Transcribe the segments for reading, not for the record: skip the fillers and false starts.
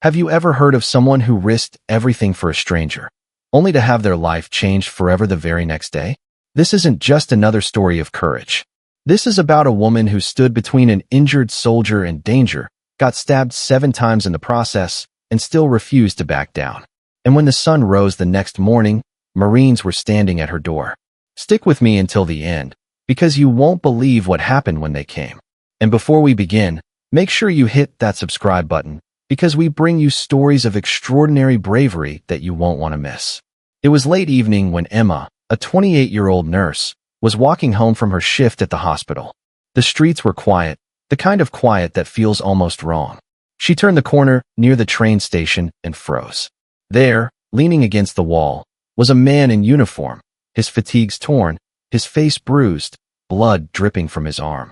Have you ever heard of someone who risked everything for a stranger, only to have their life changed forever the very next day? This isn't just another story of courage. This is about a woman who stood between an injured soldier and danger, got stabbed 7 times in the process, and still refused to back down. And when the sun rose the next morning, Marines were standing at her door. Stick with me until the end, because you won't believe what happened when they came. And before we begin, make sure you hit that subscribe button, because we bring you stories of extraordinary bravery that you won't want to miss. It was late evening when Emma, a 28-year-old nurse, was walking home from her shift at the hospital. The streets were quiet, the kind of quiet that feels almost wrong. She turned the corner near the train station and froze. There, leaning against the wall, was a man in uniform, his fatigues torn, his face bruised, blood dripping from his arm.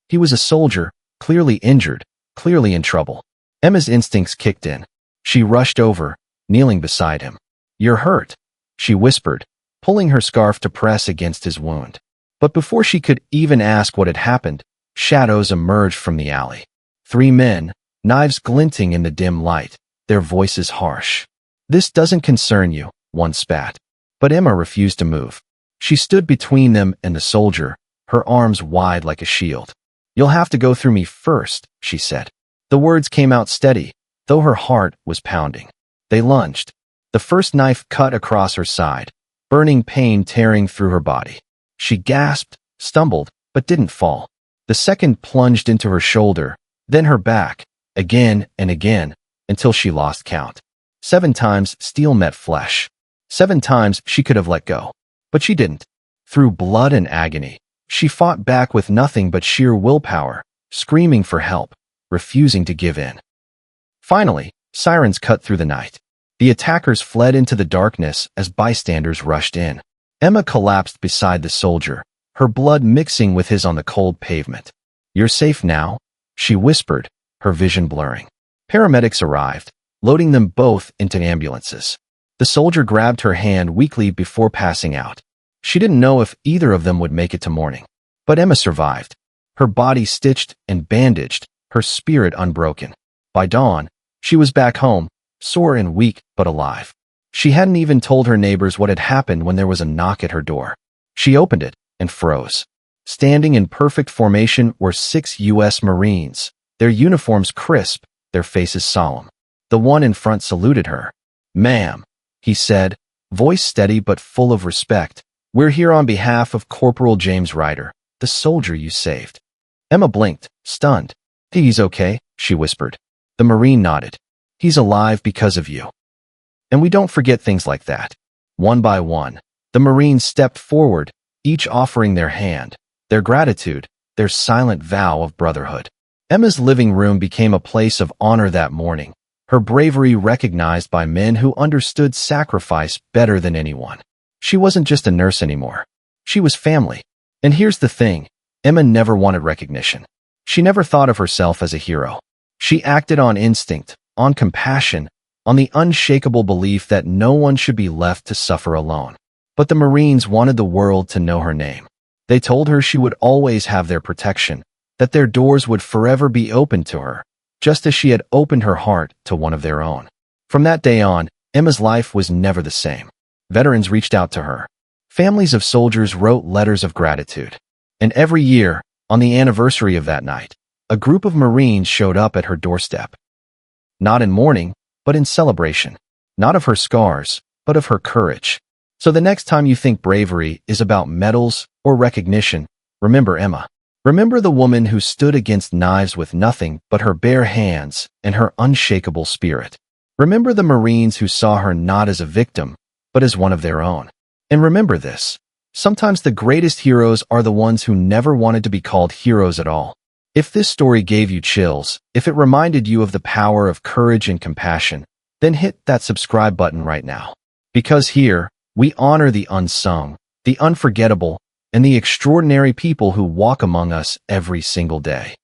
He was a soldier, clearly injured, clearly in trouble. Emma's instincts kicked in. She rushed over, kneeling beside him. "You're hurt," she whispered, pulling her scarf to press against his wound. But before she could even ask what had happened, shadows emerged from the alley. 3 men, knives glinting in the dim light, their voices harsh. "This doesn't concern you," one spat. But Emma refused to move. She stood between them and the soldier, her arms wide like a shield. "You'll have to go through me first," she said. The words came out steady, though her heart was pounding. They lunged. The first knife cut across her side, burning pain tearing through her body. She gasped, stumbled, but didn't fall. The second plunged into her shoulder, then her back, again and again, until she lost count. 7 times steel met flesh. 7 times she could have let go. But she didn't. Through blood and agony, she fought back with nothing but sheer willpower, screaming for help, refusing to give in. Finally, sirens cut through the night. The attackers fled into the darkness as bystanders rushed in. Emma collapsed beside the soldier, her blood mixing with his on the cold pavement. "You're safe now," she whispered, her vision blurring. Paramedics arrived, loading them both into ambulances. The soldier grabbed her hand weakly before passing out. She didn't know if either of them would make it to morning. But Emma survived, her body stitched and bandaged, her spirit unbroken. By dawn, she was back home, sore and weak but alive. She hadn't even told her neighbors what had happened when there was a knock at her door. She opened it and froze. Standing in perfect formation were 6 U.S. Marines, their uniforms crisp, their faces solemn. The one in front saluted her. "Ma'am," he said, voice steady but full of respect, "we're here on behalf of Corporal James Ryder, the soldier you saved." Emma blinked, stunned. "He's okay," she whispered. The Marine nodded. "He's alive because of you." And we don't forget things like that. One by one, the Marines stepped forward, each offering their hand, their gratitude, their silent vow of brotherhood. Emma's living room became a place of honor that morning, her bravery recognized by men who understood sacrifice better than anyone. She wasn't just a nurse anymore. She was family. And here's the thing, Emma never wanted recognition. She never thought of herself as a hero. She acted on instinct, on compassion, on the unshakable belief that no one should be left to suffer alone. But the Marines wanted the world to know her name. They told her she would always have their protection, that their doors would forever be open to her, just as she had opened her heart to one of their own. From that day on, Emma's life was never the same. Veterans reached out to her. Families of soldiers wrote letters of gratitude. And every year, on the anniversary of that night, a group of Marines showed up at her doorstep. Not in mourning, but in celebration. Not of her scars, but of her courage. So the next time you think bravery is about medals or recognition, remember Emma. Remember the woman who stood against knives with nothing but her bare hands and her unshakable spirit. Remember the Marines who saw her not as a victim, but as one of their own. And remember this, sometimes the greatest heroes are the ones who never wanted to be called heroes at all. If this story gave you chills, if it reminded you of the power of courage and compassion, then hit that subscribe button right now. Because here, we honor the unsung, the unforgettable, and the extraordinary people who walk among us every single day.